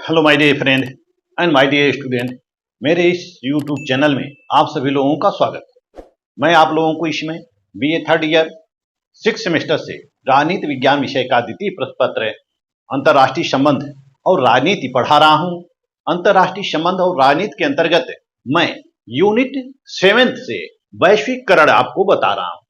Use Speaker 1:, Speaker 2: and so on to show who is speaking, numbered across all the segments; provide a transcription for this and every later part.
Speaker 1: Hello my dear friend and my dear student. मेरे इस YouTube channel में आप सभी लोगों का स्वागत है। मैं आप लोगों को इसमें बीए थर्ड ईयर 6 सेमेस्टर से राजनीति विज्ञान विषय का द्वितीय प्रश्न पत्र अंतर्राष्ट्रीय संबंध और राजनीति पढ़ा रहा हूं। अंतर्राष्ट्रीय संबंध और राजनीति के अंतर्गत मैं यूनिट 7 से वैश्वीकरण आपको बता रहा हूं।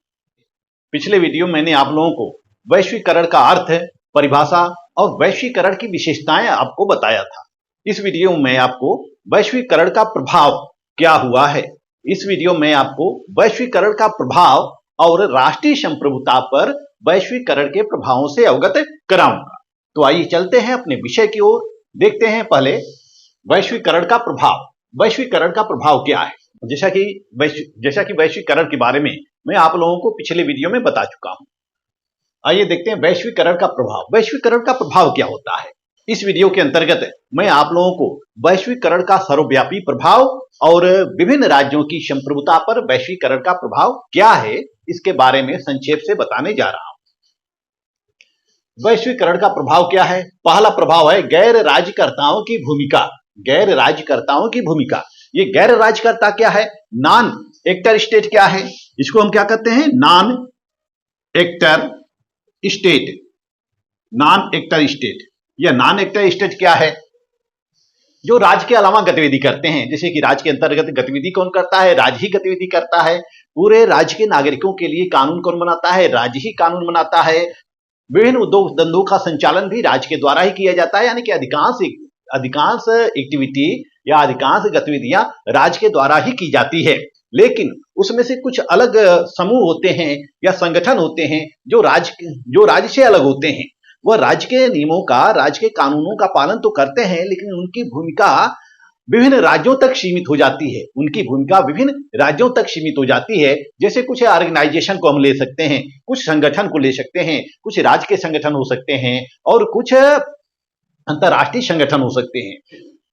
Speaker 1: पिछले वीडियो में मैंने आप लोगों को वैश्वीकरण का अर्थ, परिभाषा और वैश्वीकरण की विशेषताएं आपको बताया था। इस वीडियो में आपको वैश्वीकरण का प्रभाव क्या हुआ है, इस वीडियो में आपको वैश्वीकरण का प्रभाव और राष्ट्रीय संप्रभुता पर वैश्वीकरण के प्रभावों से अवगत कराऊंगा। तो आइए चलते हैं अपने विषय की ओर। देखते हैं पहले वैश्वीकरण का प्रभाव। वैश्वीकरण का प्रभाव क्या है? जैसा कि वैश्वीकरण के बारे में मैं आप लोगों को पिछले वीडियो में बता चुका हूं। आइए देखते हैं वैश्वीकरण का प्रभाव। वैश्वीकरण का प्रभाव क्या होता है? इस वीडियो के अंतर्गत मैं आप लोगों को वैश्वीकरण का सर्वव्यापी प्रभाव और विभिन्न राज्यों की संप्रभुता पर वैश्वीकरण का प्रभाव क्या है, इसके बारे में संक्षेप से बताने जा रहा हूं। वैश्वीकरण का प्रभाव क्या है? पहला प्रभाव है गैर राज्यकर्ताओं की भूमिका। गैर राज्यकर्ताओं की भूमिका। ये गैर राज्यकर्ता क्या है? नॉन एक्टर स्टेट क्या है? इसको हम क्या कहते हैं? Non actor state. Non actor state या नॉन एक्टर स्टेट क्या है? जो राज्य के अलावा गतिविधि करते हैं। जैसे कि राज्य के अंतर्गत गतिविधि कौन करता है? राज्य ही गतिविधि करता है। पूरे राज्य के नागरिकों के लिए कानून कौन बनाता है? राज्य ही कानून बनाता है। विभिन्न उद्योग धंधों का संचालन भी राज्य के द्वारा ही किया जाता है, यानी कि अधिकांश एक्टिविटी या अधिकांश गतिविधियां राज्य के द्वारा ही की जाती है। लेकिन उसमें से कुछ अलग समूह होते हैं या संगठन होते हैं जो राज्य से अलग होते हैं। वह राज्य के नियमों का, राज्य के कानूनों का पालन तो करते हैं, लेकिन उनकी भूमिका विभिन्न राज्यों तक सीमित हो जाती है। उनकी भूमिका विभिन्न राज्यों तक सीमित हो जाती है। जैसे कुछ ऑर्गेनाइजेशन को हम ले सकते हैं, कुछ संगठन को ले सकते हैं, कुछ राज्य के संगठन हो सकते हैं और कुछ अंतर्राष्ट्रीय संगठन हो सकते हैं।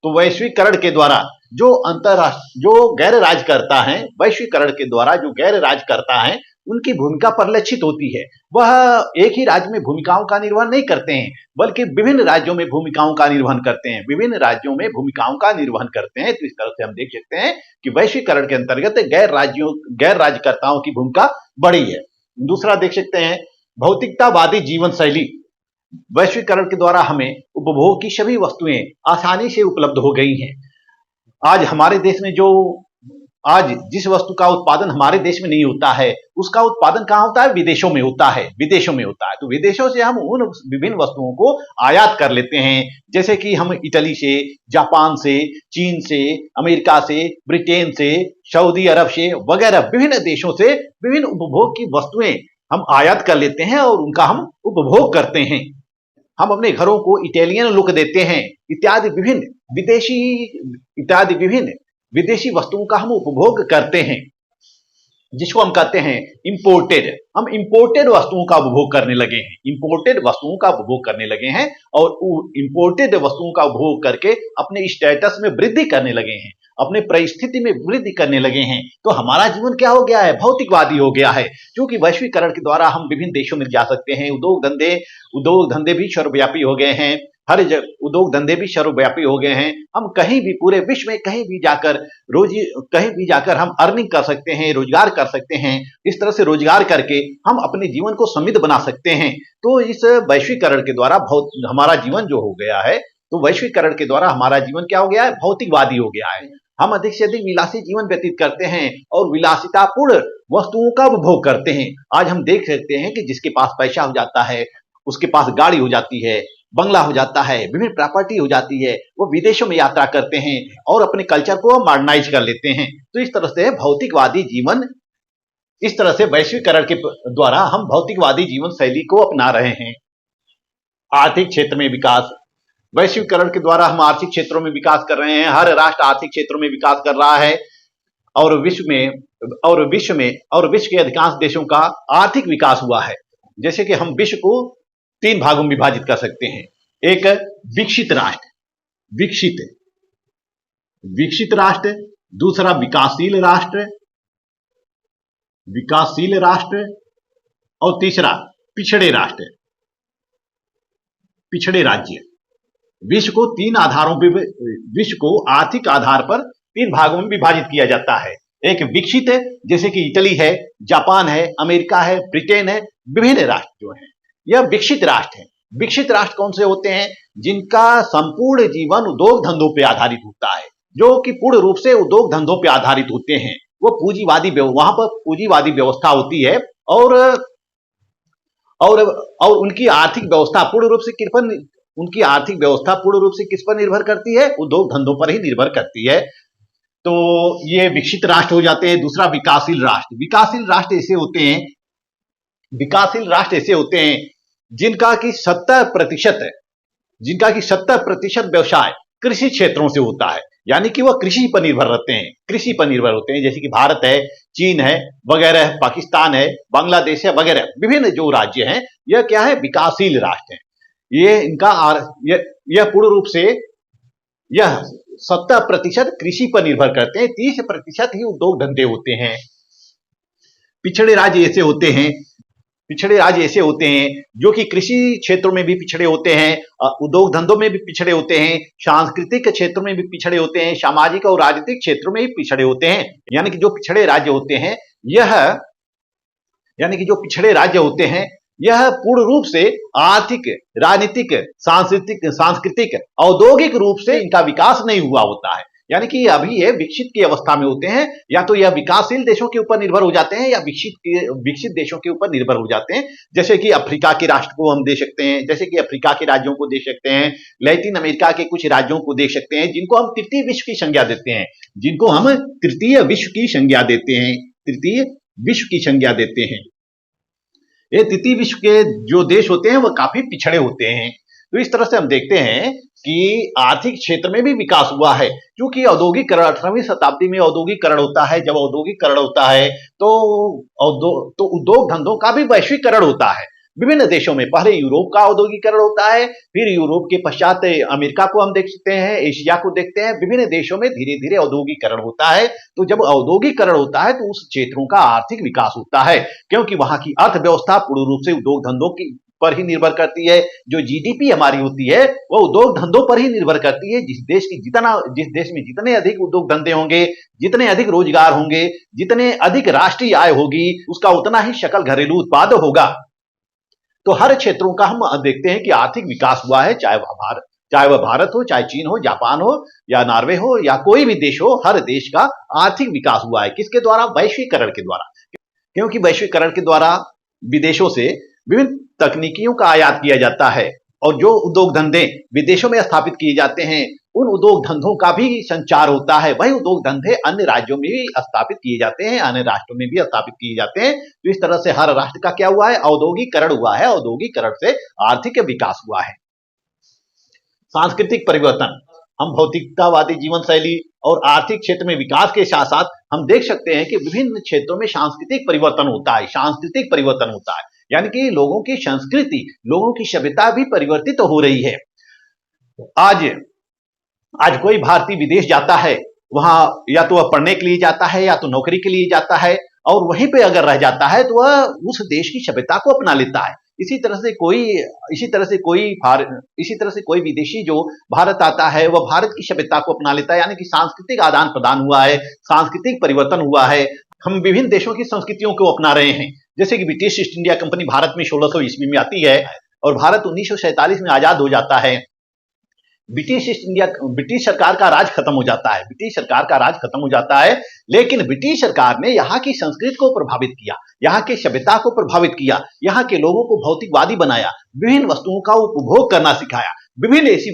Speaker 1: तो वैश्वीकरण के द्वारा जो गैर राज्यकर्ता हैं, वैश्वीकरण के द्वारा जो गैर राज्यकर्ता हैं, उनकी भूमिका परिलक्षित होती है। वह एक ही राज्य में भूमिकाओं का निर्वहन नहीं करते हैं, बल्कि विभिन्न राज्यों में भूमिकाओं का निर्वहन करते हैं। विभिन्न राज्यों में भूमिकाओं का निर्वहन करते हैं। तो इस तरह से हम देख सकते हैं कि वैश्वीकरण के अंतर्गत गैर राज्यकर्ताओं की भूमिका बढ़ी है। दूसरा देख सकते हैं भौतिकतावादी जीवन शैली। वैश्वीकरण के द्वारा हमें उपभोग की सभी वस्तुएं आसानी से उपलब्ध हो गई हैं। आज जिस वस्तु का उत्पादन हमारे देश में नहीं होता है, उसका उत्पादन कहां होता है? विदेशों में होता है। विदेशों में होता है। तो विदेशों से हम उन विभिन्न वस्तुओं को आयात कर लेते हैं। जैसे कि हम इटली से, जापान से, चीन से, अमेरिका से, ब्रिटेन से, सऊदी अरब से वगैरह विभिन्न देशों से विभिन्न उपभोग की वस्तुएं हम आयात कर लेते हैं और उनका हम उपभोग करते हैं। हम अपने घरों को इटालियन लुक देते हैं इत्यादि विभिन्न विदेशी वस्तुओं का हम उपभोग करते हैं, जिसको हम कहते हैं इंपोर्टेड। हम इंपोर्टेड वस्तुओं का उपभोग करने लगे हैं। इंपोर्टेड वस्तुओं का उपभोग करने लगे हैं और इंपोर्टेड वस्तुओं का उपभोग करके अपने स्टेटस में वृद्धि करने लगे हैं, अपने परिस्थिति में वृद्धि करने लगे हैं। तो हमारा जीवन क्या हो गया है? भौतिकवादी हो गया है। क्योंकि वैश्वीकरण के द्वारा हम विभिन्न देशों में जा सकते हैं। उद्योग धंधे भी सर्वव्यापी हो गए हैं। उद्योग धंधे भी सर्वव्यापी हो गए हैं। हम कहीं भी पूरे विश्व में कहीं भी जाकर हम अर्निंग कर सकते हैं, रोजगार कर सकते हैं। इस तरह से रोजगार करके हम अपने जीवन को समृद्ध बना सकते हैं। तो इस वैश्वीकरण के द्वारा हमारा जीवन जो हो गया है, तो वैश्वीकरण के द्वारा हमारा जीवन क्या हो गया है? भौतिकवादी हो गया है। हम अधिक से अधिक विलासी जीवन व्यतीत करते हैं और विलासितापूर्ण वस्तुओं का उपभोग करते हैं। आज हम देख सकते हैं कि जिसके पास पैसा हो जाता है, उसके पास गाड़ी हो जाती है, बंगला हो जाता है, विभिन्न प्रॉपर्टी हो जाती है, वो विदेशों में यात्रा करते हैं और अपने कल्चर को मॉडर्नाइज कर लेते हैं। तो इस तरह से भौतिकवादी जीवन, इस तरह से वैश्वीकरण के द्वारा हम भौतिकवादी जीवन शैली को अपना रहे हैं। आर्थिक क्षेत्र में विकास। वैश्वीकरण के द्वारा हम आर्थिक क्षेत्रों में विकास कर रहे हैं। हर राष्ट्र आर्थिक क्षेत्रों में विकास कर रहा है और विश्व के अधिकांश देशों का आर्थिक विकास हुआ है। जैसे कि हम विश्व को 3 भागों में विभाजित कर सकते हैं। एक विकसित राष्ट्र, दूसरा विकासशील राष्ट्र और तीसरा पिछड़े राज्य। विश्व को तीन आधारों पे विश्व को आर्थिक आधार पर तीन भागों में विभाजित किया जाता है। एक विकसित है, जैसे कि इटली है, जापान है, अमेरिका है, ब्रिटेन है, विभिन्न राष्ट्र जो हैं यह विकसित राष्ट्र हैं। विकसित राष्ट्र कौन से होते हैं? जिनका संपूर्ण जीवन उद्योग धंधों पर आधारित होता है, जो कि पूर्ण रूप से उद्योग धंधों पर आधारित होते हैं। वो पूंजीवादी, वहां पर पूंजीवादी व्यवस्था होती है और और उनकी आर्थिक व्यवस्था पूर्ण रूप से उनकी आर्थिक व्यवस्था पूर्ण रूप से किस पर निर्भर करती है? उद्योग धंधों पर ही निर्भर करती है। तो ये विकसित राष्ट्र हो जाते हैं। दूसरा विकासशील राष्ट्र। विकासशील राष्ट्र ऐसे होते हैं जिनका कि 70% व्यवसाय कृषि क्षेत्रों से होता है, यानी कि वह कृषि पर निर्भर रहते हैं, कृषि पर निर्भर होते हैं, जैसे कि भारत है, चीन है वगैरह, पाकिस्तान है, बांग्लादेश है वगैरह, विभिन्न जो राज्य हैं यह क्या है? विकासशील राष्ट्र हैं। यह पूर्ण रूप से यह 70% कृषि पर निर्भर करते हैं, 30% ही उद्योग धंधे होते हैं। पिछड़े राज्य ऐसे होते हैं जो कि कृषि क्षेत्रों में भी पिछड़े होते हैं, उद्योग धंधों में भी पिछड़े होते हैं, सांस्कृतिक क्षेत्रों में भी पिछड़े होते हैं, सामाजिक और राजनीतिक क्षेत्रों में भी पिछड़े होते हैं। यानी कि जो पिछड़े राज्य होते हैं यह पूर्ण रूप से आर्थिक, राजनीतिक, सांस्कृतिक, औद्योगिक रूप से इनका विकास नहीं हुआ होता है। यानी कि अभी ये विकसित की अवस्था में होते हैं, या तो यह विकासशील देशों के ऊपर निर्भर हो जाते हैं या विकसित देशों के ऊपर निर्भर हो जाते हैं। जैसे कि अफ्रीका के राष्ट्र को हम देख सकते हैं, जैसे कि अफ्रीका के राज्यों को देख सकते हैं, लैटिन अमेरिका के कुछ राज्यों को देख सकते हैं, जिनको हम तृतीय विश्व की संज्ञा देते हैं। ये तृतीय विश्व के जो देश होते हैं वह काफी पिछड़े होते हैं। तो इस तरह से हम देखते हैं कि आर्थिक क्षेत्र में भी विकास हुआ है, क्योंकि औद्योगिकरण 18वीं शताब्दी में औद्योगिकरण होता है। जब औद्योगिकरण होता है तो उद्योग धंधों का भी वैश्वीकरण होता है विभिन्न देशों में। पहले यूरोप का औद्योगिकरण होता है, फिर यूरोप के पश्चात अमेरिका को हम देख सकते हैं, एशिया को देखते हैं। विभिन्न देशों में धीरे धीरे औद्योगिकरण होता है। तो जब औद्योगिकरण होता है तो उस क्षेत्रों का आर्थिक विकास होता है, क्योंकि वहां की अर्थव्यवस्था पूर्ण रूप से उद्योग धंधों की पर ही निर्भर करती है। जो जीडीपी हमारी होती है वह उद्योग धंधों पर ही निर्भर करती है। जिस देश में जितने अधिक उद्योग धंधे होंगे, जितने अधिक रोजगार होंगे, जितने अधिक राष्ट्रीय आय होगी, उसका उतना ही सकल घरेलू उत्पाद होगा। तो हर क्षेत्रों का हम देखते हैं कि आर्थिक विकास हुआ है, चाहे वह भारत हो, चाहे चीन हो, जापान हो या नॉर्वे हो या कोई भी देश हो, हर देश का आर्थिक विकास हुआ है। किसके द्वारा? वैश्वीकरण के द्वारा। क्योंकि वैश्वीकरण के द्वारा विदेशों से विभिन्न तकनीकियों का आयात किया जाता है, और जो उद्योग धंधे विदेशों में स्थापित किए जाते हैं उन उद्योग धंधों का भी संचार होता है। वही उद्योग धंधे अन्य राज्यों में भी स्थापित किए जाते हैं, अन्य राष्ट्रों में भी स्थापित किए जाते हैं। तो इस तरह से हर राष्ट्र का क्या हुआ है? औद्योगिकरण हुआ है। औद्योगिकरण से आर्थिक विकास हुआ है। सांस्कृतिक परिवर्तन। हम भौतिकतावादी जीवन शैली और आर्थिक क्षेत्र में विकास के साथ साथ हम देख सकते हैं कि विभिन्न क्षेत्रों में सांस्कृतिक परिवर्तन होता है। यानी कि लोगों की संस्कृति, लोगों की सभ्यता भी परिवर्तित हो रही है। आज कोई भारतीय विदेश जाता है, वहां या तो वह पढ़ने के लिए जाता है या तो नौकरी के लिए जाता है, और वहीं पे अगर रह जाता है तो वह उस देश की सभ्यता को अपना लेता है। इसी तरह से कोई विदेशी जो भारत आता है वह भारत की सभ्यता को अपना लेता है। यानी कि सांस्कृतिक आदान प्रदान हुआ है, सांस्कृतिक परिवर्तन हुआ है। हम विभिन्न देशों की संस्कृतियों को अपना रहे हैं। जैसे कि British East India company Bharat में 1600 ईस्वी में आती है और भारत 1947 में आजाद हो जाता है। ब्रिटिश सरकार का राज खत्म हो जाता है, लेकिन ब्रिटिश सरकार ने यहाँ की संस्कृति को प्रभावित किया, यहाँ की सभ्यता को प्रभावित किया, यहाँ के लोगों को भौतिकवादी बनाया, विभिन्न वस्तुओं का उपभोग करना सिखाया। विभिन्न ऐसी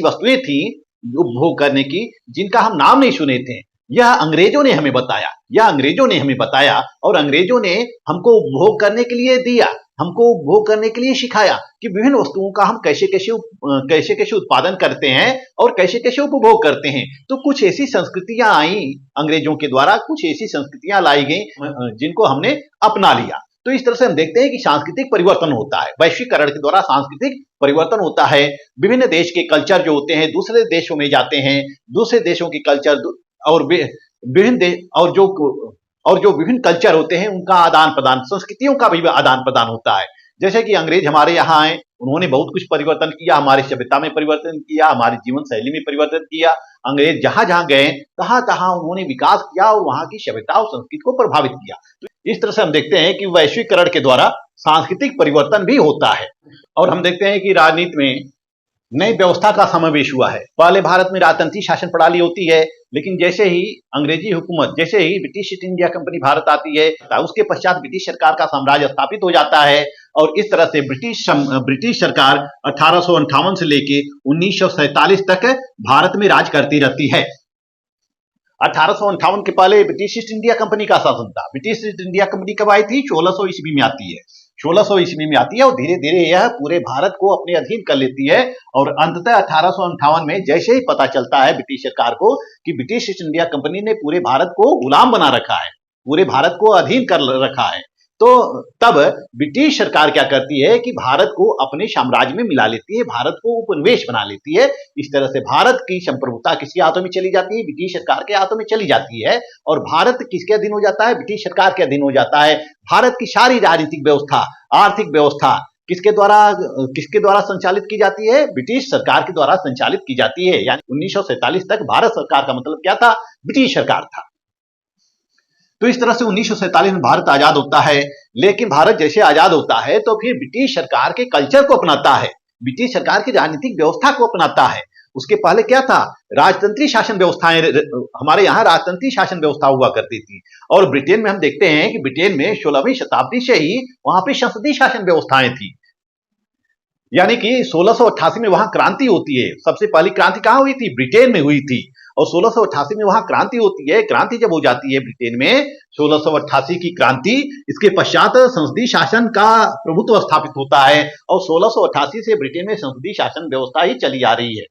Speaker 1: वस्तुएं थी उपभोग करने की जिनका हम नाम नहीं सुने थे। यह अंग्रेजों ने हमें बताया और अंग्रेजों ने हमको उपभोग करने के लिए दिया, हमको उपभोग करने के लिए सिखाया कि विभिन्न वस्तुओं का हम कैसे उत्पादन करते हैं और कैसे उपभोग करते हैं। तो कुछ ऐसी संस्कृतियां आई अंग्रेजों के द्वारा, कुछ ऐसी संस्कृतियां लाई गई जिनको हमने अपना लिया। तो इस तरह से हम देखते हैं कि सांस्कृतिक परिवर्तन होता है। वैश्वीकरण के द्वारा सांस्कृतिक परिवर्तन होता है। विभिन्न देश के कल्चर जो होते हैं दूसरे देशों में जाते हैं, दूसरे देशों की कल्चर और जो विभिन्न कल्चर होते हैं उनका आदान प्रदान, संस्कृतियों का भी आदान प्रदान होता है। जैसे कि अंग्रेज हमारे यहाँ आए, उन्होंने बहुत कुछ परिवर्तन किया, हमारी सभ्यता में परिवर्तन किया, हमारी जीवन शैली में परिवर्तन किया। अंग्रेज जहां जहां गए तहां तहां उन्होंने विकास किया और वहां की सभ्यता और संस्कृति को प्रभावित किया। तो इस तरह से हम देखते हैं कि वैश्वीकरण के द्वारा सांस्कृतिक परिवर्तन भी होता है। और हम देखते हैं कि राजनीति में नई व्यवस्था का समावेश हुआ है। पहले भारत में राजतंत्री शासन प्रणाली होती है, लेकिन जैसे ही अंग्रेजी हुकूमत, जैसे ही British East India company Bharat आती है, उसके पश्चात ब्रिटिश सरकार का साम्राज्य स्थापित हो जाता है। और इस तरह से ब्रिटिश सरकार 1858 से लेके 1947 तक भारत में राज करती रहती है। 1858 के पहले ब्रिटिश ईस्ट इंडिया कंपनी का शासन था। ब्रिटिश ईस्ट इंडिया कंपनी कब आई थी? 1600 ईस्वी में आती है। 1600 ईस्वी में आती है और धीरे धीरे यह पूरे भारत को अपने अधीन कर लेती है। और अंततः 1858 में जैसे ही पता चलता है ब्रिटिश सरकार को कि ब्रिटिश ईस्ट इंडिया कंपनी ने पूरे भारत को गुलाम बना रखा है, पूरे भारत को अधीन कर रखा है, तो तब ब्रिटिश सरकार क्या करती है कि भारत को अपने साम्राज्य में मिला लेती है, भारत को उपनिवेश बना लेती है। इस तरह से भारत की संप्रभुता किसके हाथों में चली जाती है? ब्रिटिश सरकार के हाथों में चली जाती है। और भारत किसके अधीन हो जाता है? ब्रिटिश सरकार के अधीन हो जाता है। भारत की सारी राजनीतिक व्यवस्था, आर्थिक व्यवस्था किसके द्वारा संचालित की जाती है? ब्रिटिश सरकार के द्वारा संचालित की जाती है। यानी 1947 तक भारत सरकार का मतलब क्या था? ब्रिटिश सरकार था। तो इस तरह से 1947 में भारत आजाद होता है। लेकिन भारत जैसे आजाद होता है तो फिर ब्रिटिश सरकार के कल्चर को अपनाता है, ब्रिटिश सरकार की राजनीतिक व्यवस्था को अपनाता है। उसके पहले क्या था? राजतंत्री शासन व्यवस्थाएं, हमारे यहाँ राजतंत्री शासन व्यवस्था हुआ करती थी। और ब्रिटेन में हम देखते हैं कि ब्रिटेन में 16वीं शताब्दी से ही वहां पे संसदीय शासन व्यवस्थाएं थी। यानी कि 1688 में वहां क्रांति होती है। सबसे पहली क्रांति कहां हुई थी? ब्रिटेन में हुई थी। और 1688 में वहां क्रांति होती है। क्रांति जब हो जाती है ब्रिटेन में 1688 की क्रांति, इसके पश्चात संसदीय शासन का प्रभुत्व स्थापित होता है। और 1688 से ब्रिटेन में संसदीय शासन व्यवस्था ही चली आ रही है।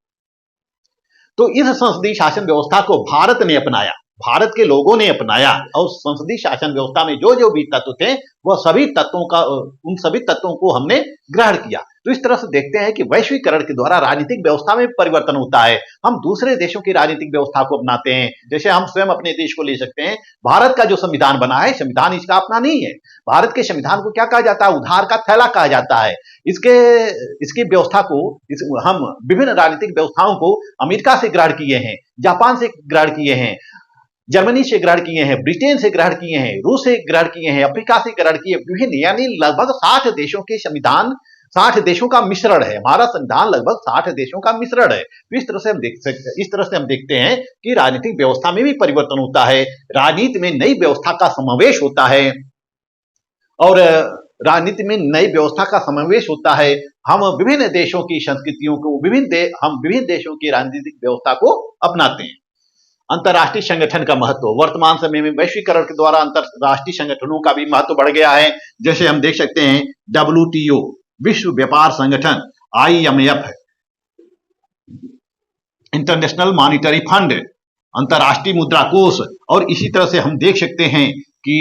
Speaker 1: तो इस संसदीय शासन व्यवस्था को भारत ने अपनाया, भारत के लोगों ने अपनाया। और संसदीय शासन व्यवस्था में जो जो भी तत्व थे वह सभी तत्वों का, उन सभी तत्वों को हमने ग्रहण किया। तो इस तरह से देखते हैं कि वैश्वीकरण के द्वारा राजनीतिक व्यवस्था में परिवर्तन होता है। हम दूसरे देशों की राजनीतिक व्यवस्था को अपनाते हैं। जैसे हम स्वयं अपने देश को ले सकते हैं। भारत का जो संविधान बना है, संविधान इसका अपना नहीं है। भारत के संविधान को क्या कहा जाता है? उधार का थैला कहा जाता है। इसकी व्यवस्था को हम विभिन्न राजनीतिक व्यवस्थाओं को अमेरिका से ग्रहण किए हैं, जापान से ग्रहण किए हैं, जर्मनी से ग्रहण किए हैं, ब्रिटेन से ग्रहण किए हैं, रूस से ग्रहण किए हैं, अफ्रीका से ग्रहण किए, विभिन्न, यानी लगभग 60 देशों के संविधान, 60 देशों का मिश्रण है। हमारा संविधान लगभग 60 देशों का मिश्रण है। तो इस तरह से हम देखते हैं कि राजनीतिक व्यवस्था में भी परिवर्तन होता है, राजनीति में नई व्यवस्था का समावेश होता है। और राजनीति में नई व्यवस्था का समावेश होता है। हम विभिन्न देशों की संस्कृतियों को, हम विभिन्न देशों की राजनीतिक व्यवस्था को अपनाते हैं। अंतर्राष्ट्रीय संगठन का महत्व, वर्तमान समय में वैश्वीकरण के द्वारा अंतर्राष्ट्रीय संगठनों का भी महत्व बढ़ गया है। जैसे हम देख सकते हैं WTO, विश्व व्यापार संगठन, IMF, इंटरनेशनल मॉनिटरी फंड, अंतर्राष्ट्रीय मुद्रा कोष, और इसी तरह से हम देख सकते हैं कि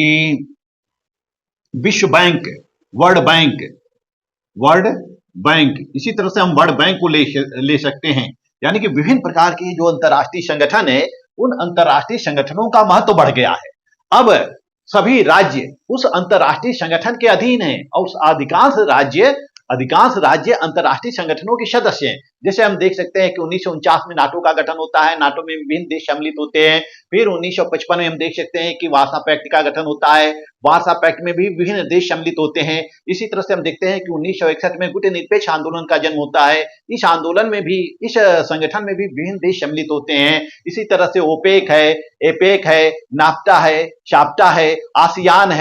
Speaker 1: विश्व बैंक, वर्ल्ड बैंक, इसी तरह से हम वर्ल्ड बैंक को ले सकते हैं। यानी कि विभिन्न प्रकार के जो अंतर्राष्ट्रीय संगठन है, उन अंतर्राष्ट्रीय संगठनों का महत्व बढ़ गया है। अब सभी राज्य उस अंतर्राष्ट्रीय संगठन के अधीन हैं और अधिकांश राज्य अंतर्राष्ट्रीय संगठनों के सदस्य हैं। जैसे हम देख सकते हैं कि 1949 में नाटो का गठन होता है, नाटो में विभिन्न देश सम्मिलित होते हैं। फिर 1955 में हम देख सकते हैं कि वार्सा पैक्ट का गठन होता है, वार्सा पैक्ट में भी विभिन्न देश सम्मिलित होते हैं। इसी तरह से हम देखते हैं कि 1961 में गुटनिरपेक्ष आंदोलन का जन्म होता है। इस आंदोलन में भी, इस संगठन में भी विभिन्न देश सम्मिलित होते हैं। इसी तरह से ओपेक है, एपेक है, नाफ्टा है, शाप्टा है, आसियान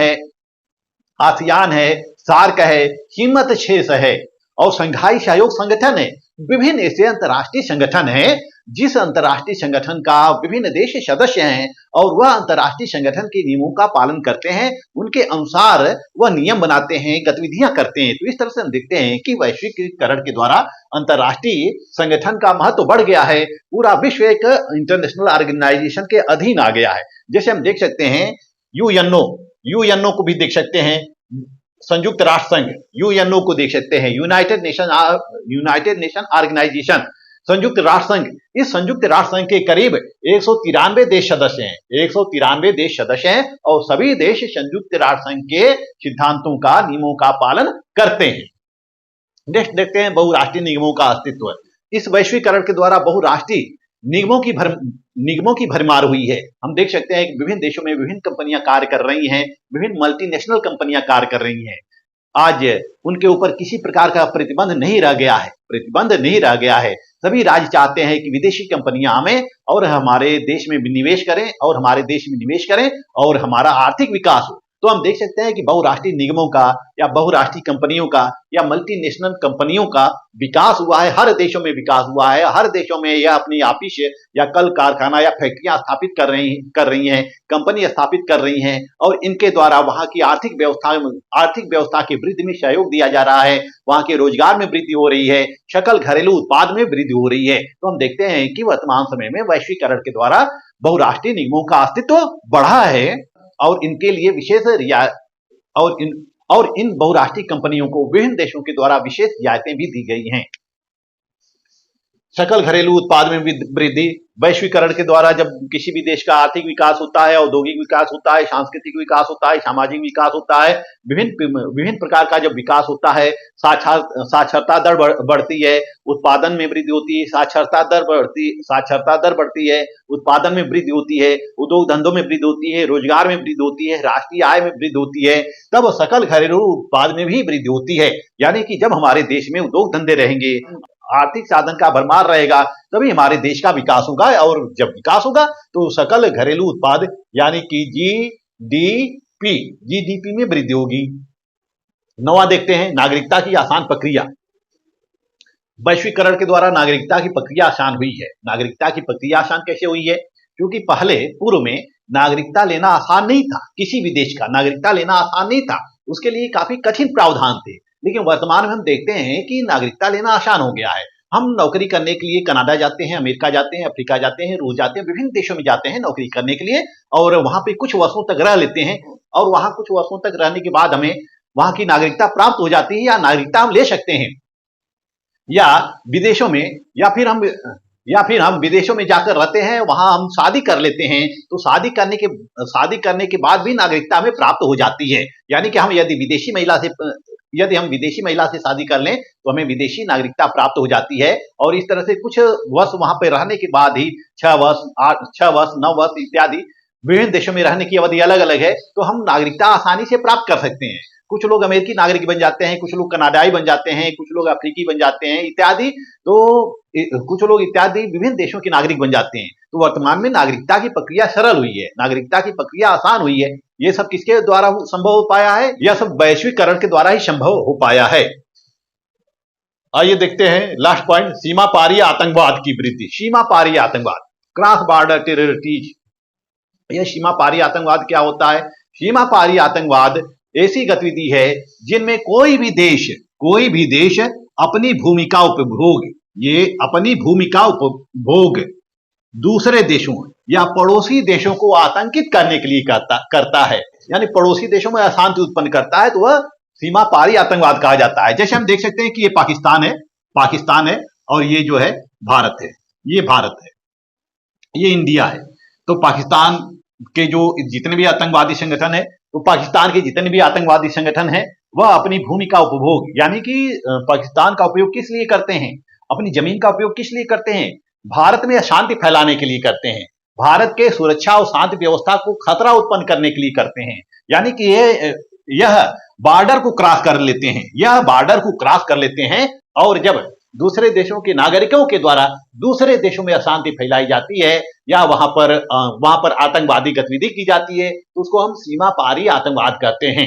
Speaker 1: है, सार्क है, हिम्मत 6 है और शंघाई सहयोग संगठन है। विभिन्न ऐसे अंतर्राष्ट्रीय संगठन हैं जिस अंतर्राष्ट्रीय संगठन का विभिन्न देश सदस्य हैं और वह अंतर्राष्ट्रीय संगठन के नियमों का पालन करते हैं, उनके अनुसार वह नियम बनाते हैं, गतिविधियां करते हैं। तो इस तरह से हम देखते हैं कि वैश्वीकरण के द्वारा अंतर्राष्ट्रीय संगठन का महत्व बढ़ गया है। पूरा विश्व एक इंटरनेशनल ऑर्गेनाइजेशन के अधीन आ गया है। जैसे हम देख सकते हैं यूएनओ को भी देख सकते हैं, संयुक्त राष्ट्र संघ, यूएनओ को देख सकते हैं, यूनाइटेड नेशन ऑर्गेनाइजेशन, संयुक्त राष्ट्र संघ, इस संयुक्त राष्ट्र संघ के करीब 193 देश सदस्य हैं, 193 देश सदस्य हैं और सभी देश संयुक्त राष्ट्र संघ के सिद्धांतों का, नियमों का पालन करते हैं। नेक्स्ट देखते हैं बहुराष्ट्रीय निगमों का अस्तित्व। इस वैश्वीकरण के द्वारा बहुराष्ट्रीय निगमों की भरमार हुई है। हम देख सकते हैं कि विभिन्न देशों में विभिन्न कंपनियां कार्य कर रही हैं, विभिन्न मल्टीनेशनल कंपनियां कार्य कर रही हैं। आज उनके ऊपर किसी प्रकार का प्रतिबंध नहीं रह गया है, प्रतिबंध नहीं रह गया है। सभी राज्य चाहते हैं कि विदेशी कंपनियां आवें और हमारे देश में निवेश करें और हमारे देश में निवेश करें और हमारा आर्थिक विकास हो। तो हम देख सकते हैं कि बहुराष्ट्रीय निगमों का या बहुराष्ट्रीय कंपनियों का या मल्टीनेशनल कंपनियों का विकास हुआ है, हर देशों में विकास हुआ है। हर देशों में यह अपनी ऑफिस या कल कारखाना या फैक्ट्रियां स्थापित कर रही हैं, कंपनी स्थापित कर रही हैं और इनके द्वारा वहां की आर्थिक व्यवस्था की वृद्धि में सहयोग दिया जा रहा है, वहां के रोजगार में वृद्धि हो रही है, सकल घरेलू उत्पाद में वृद्धि हो रही है। तो हम देखते हैं कि वर्तमान समय में वैश्वीकरण के द्वारा बहुराष्ट्रीय निगमों का अस्तित्व बढ़ा है और इनके लिए विशेष और इन बहुराष्ट्रीय कंपनियों को विभिन्न देशों के द्वारा विशेष रियायतें भी दी गई हैं। सकल घरेलू उत्पाद में वृद्धि, वैश्वीकरण के द्वारा जब किसी भी देश का आर्थिक विकास होता है, औद्योगिक विकास होता है, सांस्कृतिक विकास होता है, सामाजिक विकास होता है, विभिन्न प्रकार का जब विकास होता है, साक्षरता दर बढ़ती है, उत्पादन में वृद्धि होती है, साक्षरता दर बढ़ती है, उत्पादन में वृद्धि होती है, उद्योग धंधों में वृद्धि होती है, रोजगार में वृद्धि होती है, राष्ट्रीय आय में वृद्धि होती है, तब सकल घरेलू उत्पाद में भी वृद्धि होती है। यानी कि जब हमारे देश में उद्योग धंधे रहेंगे, आर्थिक साधन का भरमार रहेगा, तभी हमारे देश का विकास होगा और जब विकास होगा तो सकल घरेलू उत्पाद यानी कि जीडीपी में वृद्धि होगी। नवा देखते हैं नागरिकता की आसान प्रक्रिया। वैश्वीकरण के द्वारा नागरिकता की प्रक्रिया आसान हुई है। नागरिकता की प्रक्रिया आसान कैसे हुई है? क्योंकि पूर्व में नागरिकता लेना आसान नहीं था, किसी भी देश का नागरिकता लेना आसान नहीं था, उसके लिए काफी कठिन प्रावधान थे। लेकिन वर्तमान में हम देखते हैं कि नागरिकता लेना आसान हो गया है। हम नौकरी करने के लिए कनाडा जाते हैं, अमेरिका जाते हैं, अफ्रीका जाते हैं, रूस जाते हैं, विभिन्न देशों में जाते हैं नौकरी करने के लिए और वहां पे कुछ वर्षों तक रह लेते हैं और वहां कुछ वर्षों तक रहने के बाद हमें वहां की नागरिकता प्राप्त हो जाती है या नागरिकता हम ले सकते हैं या विदेशों में या फिर हम विदेशों में जाकर रहते हैं, वहां हम शादी कर लेते हैं तो शादी करने के बाद भी नागरिकता हमें प्राप्त हो जाती है। यानी कि हम यदि हम विदेशी महिला से शादी कर लें तो हमें विदेशी नागरिकता प्राप्त हो जाती है और इस तरह से कुछ वर्ष वहां पर रहने के बाद ही 6 वर्ष, 9 वर्ष इत्यादि विभिन्न देशों में रहने की अवधि अलग अलग है, तो हम नागरिकता आसानी से प्राप्त कर सकते हैं। कुछ लोग अमेरिकी नागरिक बन जाते हैं, कुछ लोग कनाडाई बन जाते हैं, कुछ लोग अफ्रीकी बन जाते हैं इत्यादि, तो कुछ लोग इत्यादि विभिन्न देशों के नागरिक बन जाते हैं। तो वर्तमान में नागरिकता की प्रक्रिया सरल हुई है, नागरिकता की प्रक्रिया आसान हुई है। ये सब किसके द्वारा संभव हो पाया है? यह सब वैश्वीकरण के द्वारा ही संभव हो पाया है। आइए देखते हैं लास्ट पॉइंट, सीमा पारी आतंकवाद की वृद्धि। सीमा पारी आतंकवाद, क्रॉस बॉर्डर टेररिटीज। यह सीमा पारी आतंकवाद क्या होता है? सीमा पारी आतंकवाद ऐसी गतिविधि है जिनमें कोई भी देश अपनी भूमिका उपभोग दूसरे देशों या पड़ोसी देशों को आतंकित करने के लिए करता है, यानी पड़ोसी देशों में अशांति उत्पन्न करता है, तो वह सीमा पारी आतंकवाद कहा जाता है। जैसे हम देख सकते हैं कि ये पाकिस्तान है और ये जो है भारत है, ये इंडिया है। तो पाकिस्तान के जो जितने भी आतंकवादी संगठन है, तो पाकिस्तान के जितने भी आतंकवादी संगठन है वह अपनी भूमि का उपभोग, यानी कि पाकिस्तान का उपयोग किस लिए करते हैं, अपनी जमीन का उपयोग किस लिए करते हैं? भारत में अशांति फैलाने के लिए करते हैं, भारत के सुरक्षा और शांति व्यवस्था को खतरा उत्पन्न करने के लिए करते हैं। यानी कि यह बॉर्डर को क्रॉस कर लेते हैं और जब दूसरे देशों के नागरिकों के द्वारा दूसरे देशों में अशांति फैलाई जाती है या वहां पर आतंकवादी गतिविधि की जाती है, तो उसको हम सीमा पारी आतंकवाद कहते हैं।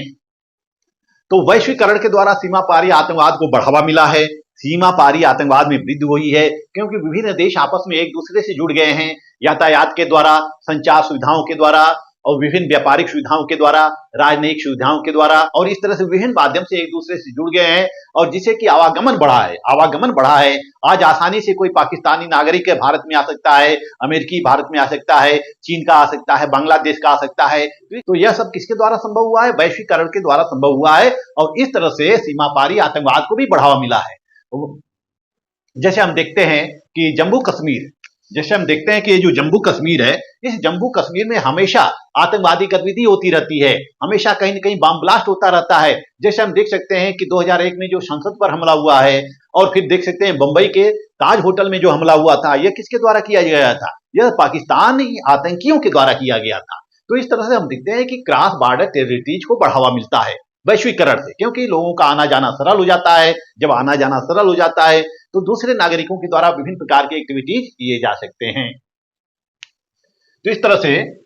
Speaker 1: तो वैश्वीकरण के द्वारा सीमा पारी आतंकवाद को बढ़ावा मिला है, सीमा पारी आतंकवाद में वृद्धि हुई है, क्योंकि विभिन्न देश आपस में एक दूसरे से जुड़ गए हैं, यातायात के द्वारा, संचार सुविधाओं के द्वारा और विभिन्न व्यापारिक सुविधाओं के द्वारा, राजनयिक सुविधाओं के द्वारा, और इस तरह से विभिन्न माध्यम से एक दूसरे से जुड़ गए हैं और जिससे कि आवागमन बढ़ा है। आज आसानी से कोई पाकिस्तानी नागरिक भारत में आ सकता है, अमेरिकी भारत में आ सकता है, चीन का आ सकता है, बांग्लादेश का आ सकता है। तो यह सब किसके द्वारा संभव हुआ है? वैश्वीकरण के द्वारा संभव हुआ है और इस तरह से सीमा पारी आतंकवाद को भी बढ़ावा मिला है। जैसे हम देखते हैं कि जम्मू कश्मीर, जैसे हम देखते हैं कि ये जो जम्मू कश्मीर है, इस जम्मू कश्मीर में हमेशा आतंकवादी गतिविधि होती रहती है, हमेशा कहीं न कहीं बम ब्लास्ट होता रहता है। जैसे हम देख सकते हैं कि 2001 में जो संसद पर हमला हुआ है, और फिर देख सकते हैं बंबई के ताज होटल में जो हमला हुआ था, यह किसके द्वारा किया गया था? यह पाकिस्तानी आतंकियों के द्वारा किया गया था। तो इस तरह से हम देखते हैं कि क्रॉस बॉर्डर टेररिटीज को बढ़ावा मिलता है वैश्वीकरण से, क्योंकि लोगों का आना जाना सरल हो जाता है। जब आना जाना सरल हो जाता है तो दूसरे नागरिकों के द्वारा विभिन्न प्रकार के एक्टिविटीज किए जा सकते हैं। तो इस तरह से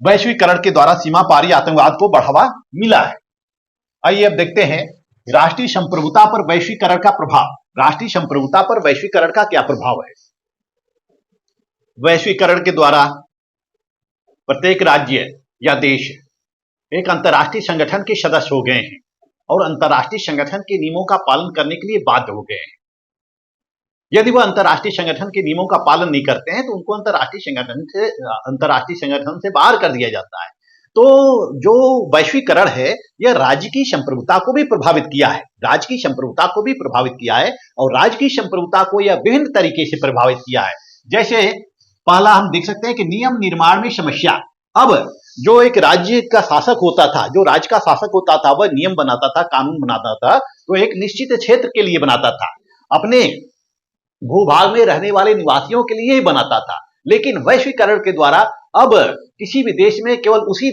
Speaker 1: वैश्वीकरण के द्वारा सीमा पारी आतंकवाद को बढ़ावा मिला है। आइए अब देखते हैं राष्ट्रीय संप्रभुता पर वैश्वीकरण का प्रभाव। राष्ट्रीय संप्रभुता पर वैश्वीकरण का क्या प्रभाव है? वैश्वीकरण के द्वारा प्रत्येक राज्य या देश एक अंतर्राष्ट्रीय संगठन के सदस्य हो गए हैं और अंतर्राष्ट्रीय संगठन के नियमों का पालन करने के लिए बाध्य हो गए हैं। यदि वह अंतर्राष्ट्रीय संगठन के नियमों का पालन नहीं करते हैं तो उनको अंतर्राष्ट्रीय संगठन से बाहर कर दिया जाता है। तो जो वैश्वीकरण है यह राज्य की संप्रभुता को भी प्रभावित किया है, राज्य की संप्रभुता को भी प्रभावित किया है, और राज्य की संप्रभुता को यह विभिन्न तरीके से प्रभावित किया है। जैसे पहला हम देख सकते हैं कि नियम निर्माण में समस्या। अब जो एक राज्य का शासक होता था, जो राज्य का शासक होता था, वह नियम बनाता था, कानून बनाता था, तो एक निश्चित क्षेत्र के लिए बनाता था, अपने भूभाग में रहने वाले निवासियों के लिए ही बनाता था। लेकिन वैश्वीकरण के द्वारा अब किसी भी देश में केवल उसी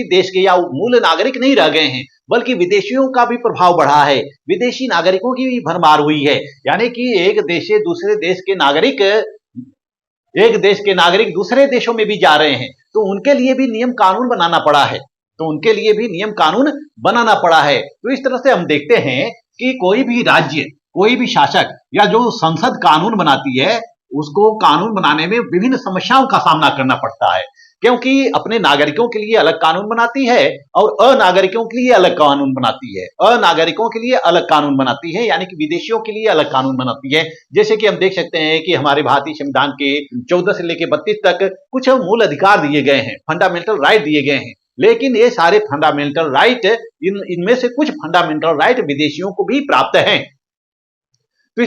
Speaker 1: देश के या मूल नागरिक नहीं रह गए हैं, बल्कि विदेशियों का भी प्रभाव बढ़ा है, विदेशी नागरिकों की भी भरमार हुई है। यानी कि एक देश से दूसरे देश के नागरिक दूसरे देशों में भी जा रहे हैं, तो उनके लिए भी नियम कानून बनाना पड़ा है। तो इस तरह से हम देखते हैं कि कोई भी राज्य, कोई भी शासक या जो संसद कानून बनाती है, उसको कानून बनाने में विभिन्न समस्याओं का सामना करना पड़ता है, क्योंकि अपने नागरिकों के लिए अलग कानून बनाती है और अनागरिकों के लिए अलग कानून बनाती है, यानी कि विदेशियों के लिए अलग कानून बनाती है। जैसे कि हम देख सकते हैं कि हमारे भारतीय संविधान के 14 से लेकर 32 तक कुछ मूल अधिकार दिए गए हैं, फंडामेंटल राइट दिए गए हैं, लेकिन ये सारे फंडामेंटल राइट, इनमें से कुछ फंडामेंटल राइट विदेशियों को भी प्राप्त हैं। तो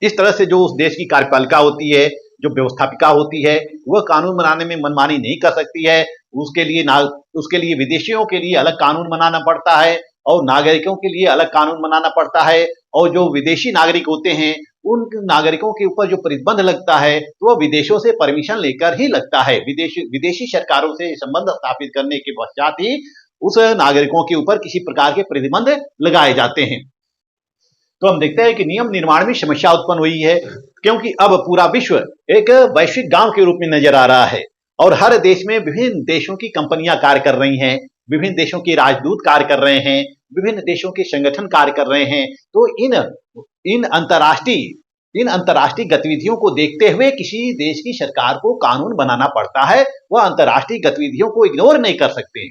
Speaker 1: इस तरह से जो उस देश की कार्यपालिका होती है, जो व्यवस्थापिका होती है, वह कानून बनाने में मनमानी नहीं कर सकती है। उसके लिए विदेशियों के लिए अलग कानून बनाना पड़ता है और नागरिकों के लिए अलग कानून बनाना पड़ता है। और जो विदेशी नागरिक होते हैं, उन नागरिकों के ऊपर जो प्रतिबंध लगता है तो वह विदेशों से परमिशन लेकर ही लगता है। विदेशी सरकारों से संबंध स्थापित करने के पश्चात ही उस नागरिकों के ऊपर किसी प्रकार के प्रतिबंध लगाए जाते हैं। तो हम देखते हैं कि नियम निर्माण में समस्या उत्पन्न हुई है, क्योंकि अब पूरा विश्व एक वैश्विक गांव के रूप में नजर आ रहा है और हर देश में विभिन्न देशों की कंपनियां कार्य कर रही हैं, विभिन्न देशों के राजदूत कार्य कर रहे हैं, विभिन्न देशों के संगठन कार्य कर रहे हैं। तो इन अंतर्राष्ट्रीय गतिविधियों को देखते हुए किसी देश की सरकार को कानून बनाना पड़ता है, वह अंतर्राष्ट्रीय गतिविधियों को इग्नोर नहीं कर सकते।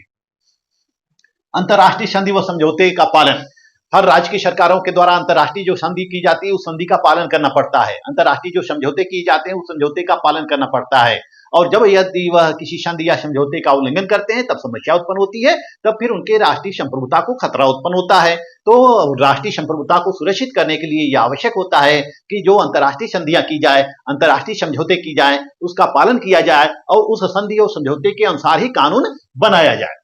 Speaker 1: अंतर्राष्ट्रीय संधि व समझौते का पालन, हर राज्य की सरकारों के द्वारा अंतर्राष्ट्रीय जो संधि की जाती है उस संधि का पालन करना पड़ता है, अंतर्राष्ट्रीय जो समझौते किए जाते हैं उस समझौते का पालन करना पड़ता है। और जब यदि वह किसी संधि या समझौते का उल्लंघन करते हैं तब समस्या उत्पन्न होती है, तब फिर उनके राष्ट्रीय संप्रभुता को खतरा उत्पन्न होता है। तो राष्ट्रीय संप्रभुता को सुरक्षित करने के लिए यह आवश्यक होता है कि जो अंतर्राष्ट्रीय संधियां की जाए, अंतर्राष्ट्रीय समझौते की जाए, उसका पालन किया जाए और उस संधि और समझौते के अनुसार ही कानून बनाया जाए।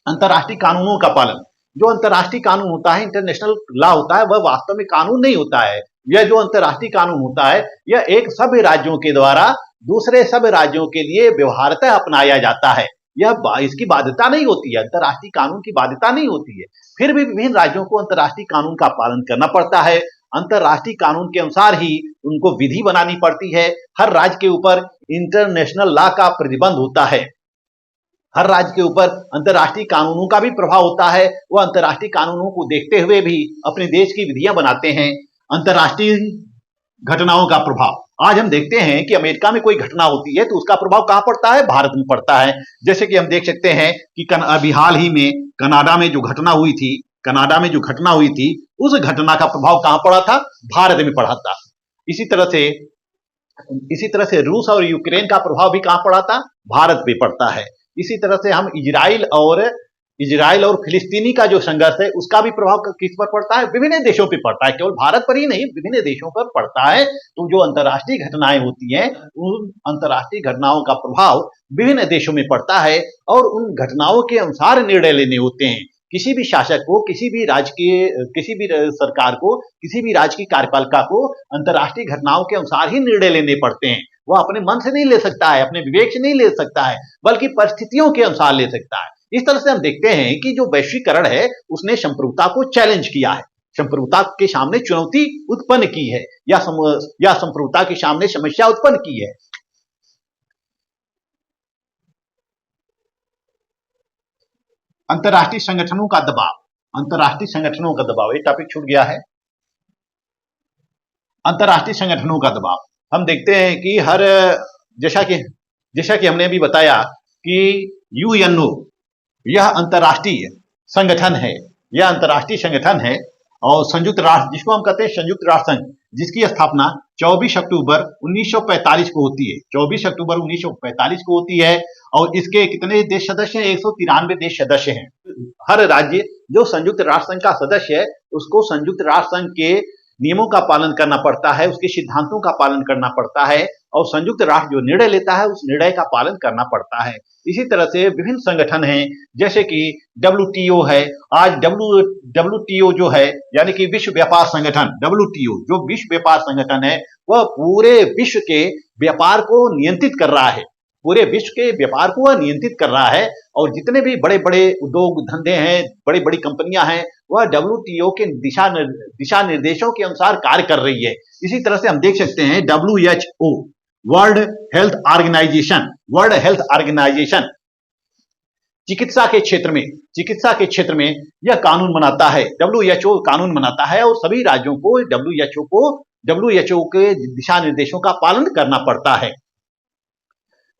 Speaker 1: अंतर्राष्ट्रीय कानूनों का पालन, जो अंतर्राष्ट्रीय कानून होता है, इंटरनेशनल लॉ होता है, वह वास्तव में कानून नहीं होता है। यह जो अंतर्राष्ट्रीय कानून होता है, यह एक सभ्य राज्यों के द्वारा दूसरे सभ्य राज्यों के लिए व्यवहारतः अपनाया जाता है। इसकी बाध्यता नहीं होती है, अंतर्राष्ट्रीय कानून की बाध्यता नहीं होती है। फिर भी विभिन्न राज्यों को अंतर्राष्ट्रीय कानून का पालन करना पड़ता है। अंतर्राष्ट्रीय कानून के अनुसार ही उनको विधि बनानी पड़ती है। हर राज्य के ऊपर इंटरनेशनल लॉ का प्रतिबंध होता है, हर राज्य के ऊपर अंतर्राष्ट्रीय कानूनों का भी प्रभाव होता है। वह अंतर्राष्ट्रीय कानूनों को देखते हुए भी अपने देश की विधियां बनाते हैं। अंतर्राष्ट्रीय घटनाओं का प्रभाव, आज हम देखते हैं कि अमेरिका में कोई घटना होती है तो उसका प्रभाव कहां पड़ता है? भारत में पड़ता है। जैसे कि हम देख सकते हैं कि अभी हाल ही में कनाडा में जो घटना हुई थी, उस घटना का प्रभाव कहां पड़ा था? भारत में पड़ा था। इसी तरह से रूस और यूक्रेन का प्रभाव भी कहां पड़ा था? भारत पे पड़ता है। इसी तरह से हम इजराइल और इजराइल और फिलिस्तीनी का जो संघर्ष है उसका भी प्रभाव किस पर पड़ता है? विभिन्न देशों पर पड़ता है, केवल भारत पर ही नहीं, विभिन्न देशों पर पड़ता है। तो जो अंतर्राष्ट्रीय घटनाएं होती हैं, उन अंतर्राष्ट्रीय घटनाओं का प्रभाव विभिन्न देशों में पड़ता है और उन घटनाओं के अनुसार निर्णय लेने होते हैं। किसी भी शासक को, किसी भी सरकार को, किसी भी राज्य की कार्यपालिका को अंतर्राष्ट्रीय घटनाओं के अनुसार ही निर्णय लेने पड़ते हैं। वह अपने मन से नहीं ले सकता है, अपने विवेक से नहीं ले सकता है, बल्कि परिस्थितियों के अनुसार ले सकता है। इस तरह से हम देखते हैं कि जो वैश्वीकरण है उसने संप्रभुता को चैलेंज किया है, संप्रभुता के सामने चुनौती उत्पन्न की है, या संप्रभुता के सामने समस्या उत्पन्न की है। अंतर्राष्ट्रीय संगठनों का दबाव, अंतर्राष्ट्रीय संगठनों का दबाव, ये टॉपिक छूट गया है। अंतर्राष्ट्रीय संगठनों का दबाव हम देखते हैं कि जैसा कि हमने अभी बताया कि यूएनओ यह अंतर्राष्ट्रीय संगठन है, यह अंतर्राष्ट्रीय संगठन है और संयुक्त राष्ट्र, जिसको हम कहते हैं संयुक्त राष्ट्र संघ, जिसकी स्थापना 24 अक्टूबर 1945 को होती है, 24 अक्टूबर 1945 को होती है। और इसके कितने देश सदस्य हैं? 193 देश सदस्य हैं। हर राज्य जो संयुक्त राष्ट्र संघ का सदस्य है उसको संयुक्त राष्ट्र संघ के नियमों का पालन करना पड़ता है, उसके सिद्धांतों का पालन करना पड़ता है और संयुक्त राष्ट्र जो निर्णय लेता है उस निर्णय का पालन करना पड़ता है। इसी तरह से विभिन्न संगठन हैं, जैसे कि WTO है। आज WTO जो है, यानी कि विश्व व्यापार संगठन, WTO जो विश्व व्यापार संगठन है, वह पूरे विश्व के व्यापार को नियंत्रित कर रहा है, पूरे विश्व के व्यापार को वह नियंत्रित कर रहा है। और जितने भी बड़े बड़े उद्योग धंधे हैं, बड़ी बड़ी कंपनियां हैं, वह WTO के दिशा निर्देशों के अनुसार कार्य कर रही है। इसी तरह से हम देख सकते हैं WHO, वर्ल्ड हेल्थ ऑर्गेनाइजेशन चिकित्सा के क्षेत्र में यह कानून बनाता है। WHO कानून बनाता है और सभी राज्यों को WHO के दिशा निर्देशों का पालन करना पड़ता है।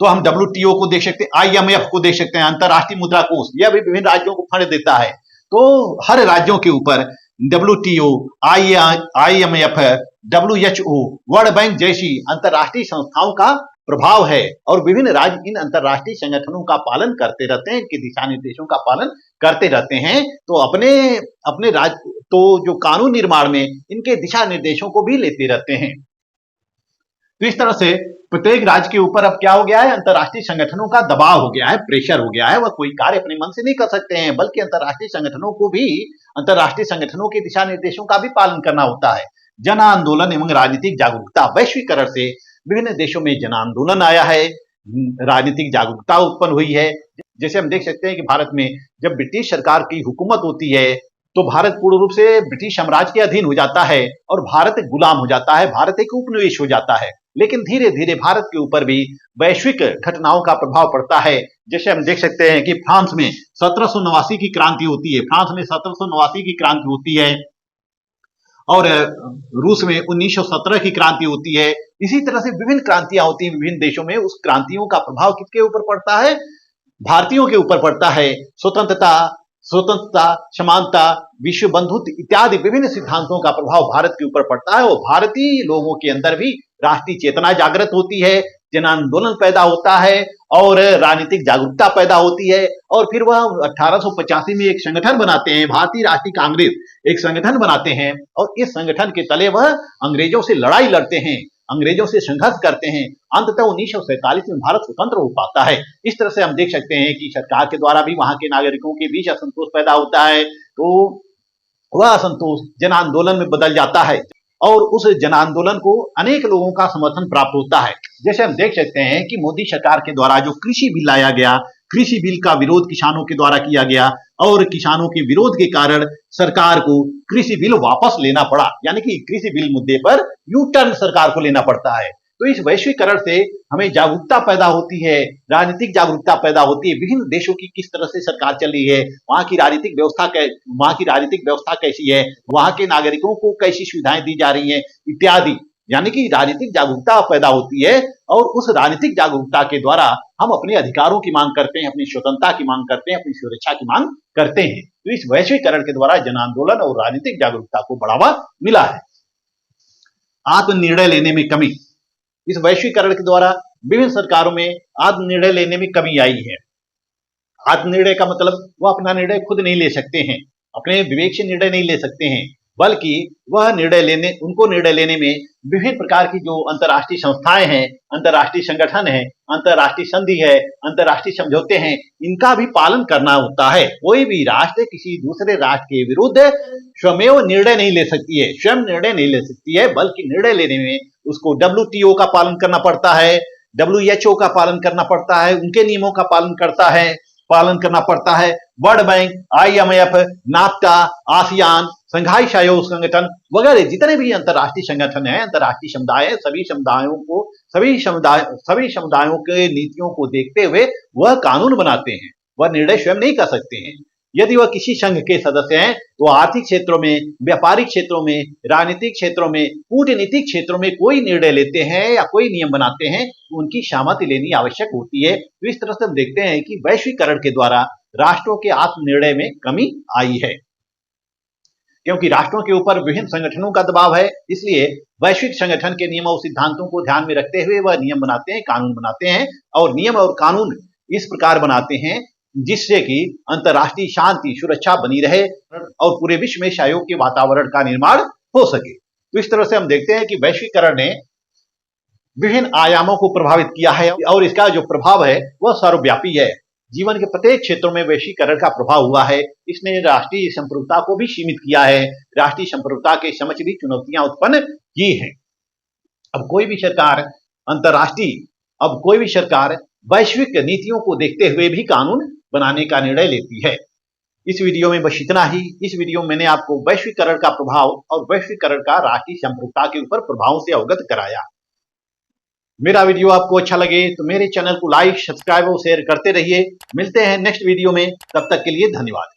Speaker 1: तो हम WTO को देख सकते हैं, IMF को देख सकते हैं, अंतर्राष्ट्रीय मुद्रा कोष, यह भी विभिन्न राज्यों को फंड देता है। तो हर राज्यों के ऊपर WTO, IMF, WHO, world bank जैसी अंतर्राष्ट्रीय संस्थाओं का प्रभाव है और विभिन्न राज्य इन अंतर्राष्ट्रीय संगठनों का पालन करते रहते हैं, इनके दिशा निर्देशों का पालन करते रहते हैं। तो अपने राज्य तो जो कानून निर्माण में इनके दिशा निर्देशों को भी लेते रहते हैं। तो इस तरह से प्रत्येक राज्य के ऊपर अब क्या हो गया है? अंतर्राष्ट्रीय संगठनों का दबाव हो गया है, प्रेशर हो गया है। वह कोई कार्य अपने मन से नहीं कर सकते हैं, बल्कि अंतर्राष्ट्रीय संगठनों को भी अंतर्राष्ट्रीय संगठनों के दिशा निर्देशों का भी पालन करना होता है। जन आंदोलन एवं राजनीतिक जागरूकता, वैश्वीकरण से विभिन्न देशों में जन आंदोलन आया है, राजनीतिक जागरूकता उत्पन्न हुई है। जैसे हम देख सकते हैं कि भारत में जब ब्रिटिश सरकार की हुकूमत होती है तो भारत पूर्ण रूप से ब्रिटिश साम्राज्य के अधीन हो जाता है और भारत गुलाम हो जाता है, भारत एक उपनिवेश हो जाता है। लेकिन धीरे धीरे भारत के ऊपर भी वैश्विक घटनाओं का प्रभाव पड़ता है। जैसे हम देख सकते हैं कि फ्रांस में 1789 की क्रांति होती है, फ्रांस में 1789 की क्रांति होती है और रूस में 1917 की क्रांति होती है। इसी तरह से विभिन्न क्रांतियां होती हैं विभिन्न देशों में। उस क्रांतियों का प्रभाव किसके ऊपर पड़ता है? भारतीयों के ऊपर पड़ता है। स्वतंत्रता, समानता, विश्व बंधुत्व इत्यादि विभिन्न सिद्धांतों का प्रभाव भारत के ऊपर पड़ता है और भारतीय लोगों के अंदर भी राष्ट्रीय चेतना जागृत होती है, जन आंदोलन पैदा होता है और राजनीतिक जागरूकता पैदा होती है। और फिर वह 1885 में एक संगठन बनाते हैं, भारतीय राष्ट्रीय कांग्रेस एक संगठन बनाते हैं और इस संगठन के तले वह अंग्रेजों से लड़ाई लड़ते हैं, अंग्रेजों से संघर्ष करते हैं। अंततः 1947 में भारत स्वतंत्र हो पाता है। इस तरह से हम देख सकते हैं कि सरकार के द्वारा भी वहां के नागरिकों के बीच असंतोष पैदा होता है, तो वह असंतोष जन आंदोलन में बदल जाता है और उस जन आंदोलन को अनेक लोगों का समर्थन प्राप्त होता है। जैसे हम देख सकते हैं कि मोदी सरकार के द्वारा जो कृषि बिल लाया गया, कृषि बिल का विरोध किसानों के द्वारा किया गया और किसानों के विरोध के कारण सरकार को कृषि बिल वापस लेना पड़ा, यानी कि कृषि बिल मुद्दे पर यू टर्न सरकार को लेना पड़ता है। तो इस वैश्वीकरण से हमें जागरूकता पैदा होती है, राजनीतिक जागरूकता पैदा होती है, विभिन्न देशों की किस तरह से सरकार चल रही है, वहां की राजनीतिक व्यवस्था कैसी है, वहां के नागरिकों को कैसी सुविधाएं दी जा रही हैं इत्यादि, यानी कि राजनीतिक जागरूकता पैदा होती है और उस राजनीतिक जागरूकता के द्वारा हम अपने अधिकारों की मांग करते हैं, अपनी स्वतंत्रता की मांग करते हैं, अपनी सुरक्षा की मांग करते हैं। तो इस वैश्वीकरण के द्वारा जन आंदोलन और राजनीतिक जागरूकता को बढ़ावा मिला है। आत्मनिर्णय लेने में कमी, इस वैश्वीकरण के द्वारा विभिन्न सरकारों में आत्मनिर्णय लेने में कमी आई है। आत्मनिर्णय का मतलब वह अपना निर्णय खुद नहीं ले सकते हैं, अपने विवेक से निर्णय नहीं ले सकते हैं, बल्कि वह उनको निर्णय लेने में विभिन्न प्रकार की जो अंतर्राष्ट्रीय संस्थाएं हैं, अंतर्राष्ट्रीय संगठन है, अंतर्राष्ट्रीय संधि है, अंतर्राष्ट्रीय समझौते हैं, इनका भी पालन करना होता है। कोई भी राष्ट्र किसी दूसरे राष्ट्र के विरुद्ध स्वयं निर्णय नहीं ले सकती है, स्वयं निर्णय नहीं ले सकती है, बल्कि निर्णय लेने में उसको WTO का पालन करना पड़ता है, WHO का पालन करना पड़ता है, उनके नियमों का पालन करना पड़ता है। World Bank, IMF, NAFTA, ASEAN, Shanghai सहयोग संगठन वगैरह जितने भी अंतर्राष्ट्रीय संगठन हैं, अंतर्राष्ट्रीय समुदाय है, सभी समुदायों के नीतियों को देखते हुए वह कानून बनाते हैं। वह निर्णय स्वयं नहीं कर सकते हैं। यदि वह किसी संघ के सदस्य हैं तो आर्थिक क्षेत्रों में, व्यापारिक क्षेत्रों में, राजनीतिक क्षेत्रों में, कूटनीतिक क्षेत्रों में कोई निर्णय लेते हैं या कोई नियम बनाते हैं तो उनकी सहमति लेनी आवश्यक होती है। तो इस तरह से हम देखते हैं कि वैश्वीकरण के द्वारा राष्ट्रों के आत्मनिर्णय में कमी आई है, क्योंकि राष्ट्रों के ऊपर विभिन्न संगठनों का दबाव है। इसलिए वैश्विक संगठन के नियम और सिद्धांतों को ध्यान में रखते हुए वह नियम बनाते हैं, कानून बनाते हैं, और नियम और कानून इस प्रकार बनाते हैं जिससे कि अंतर्राष्ट्रीय शांति सुरक्षा बनी रहे और पूरे विश्व में सहयोग के वातावरण का निर्माण हो सके। तो इस तरह से हम देखते हैं कि वैश्वीकरण ने विभिन्न आयामों को प्रभावित किया है और इसका जो प्रभाव है वह सर्वव्यापी है। जीवन के प्रत्येक क्षेत्रों में वैश्वीकरण का प्रभाव हुआ है। इसने राष्ट्रीय संप्रभुता को भी सीमित किया है, राष्ट्रीय संप्रभुता के समक्ष भी चुनौतियां उत्पन्न की हैं। अब कोई भी सरकार वैश्विक नीतियों को देखते हुए भी कानून बनाने का निर्णय लेती है। इस वीडियो में बस इतना ही। इस वीडियो में मैंने आपको वैश्वीकरण का प्रभाव और वैश्वीकरण का राष्ट्रीय संप्रभुता के ऊपर प्रभाव से अवगत कराया। मेरा वीडियो आपको अच्छा लगे तो मेरे चैनल को लाइक, सब्सक्राइब और शेयर करते रहिए। मिलते हैं नेक्स्ट वीडियो में, तब तक के लिए धन्यवाद।